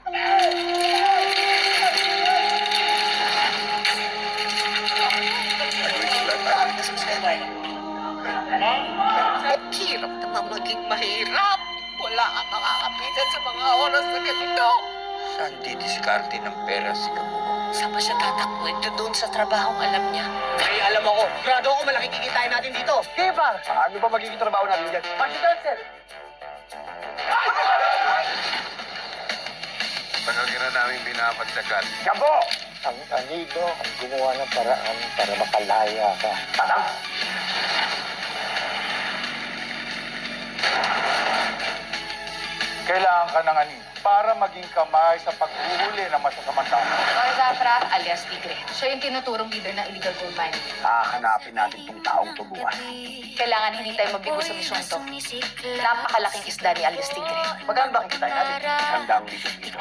Hirap naman maging mahirap. Wala kang makakapitan sa mga oras na ganito. Saan didiskarte ng pera si Kabugo? Saan ba siya tatakbuhin? Doon sa trabahong alam niya. Ay, alam ako. Grado ako, malaki kikitain natin dito. Sige pa, ano ba magiging trabaho natin dyan? Pasyudan, sir. Palagi na namin binapagsagan. Gabo! Ang anido ang gumawa ng paraan para makalaya ka. Tatang! Kailangan ka ng anino para maging kamay sa paghuhuli ng masasamang tao. Or Zafra, alias Tigre. Siya yung tinuturong leader ng illegal gold mining. Hahanapin natin itong taong tubuhan. Kailangan hindi tayo mabigo sa misyong to. Napakalaking isda ni alias Tigre. Magkano ba kikitain natin? 100 milyon dito.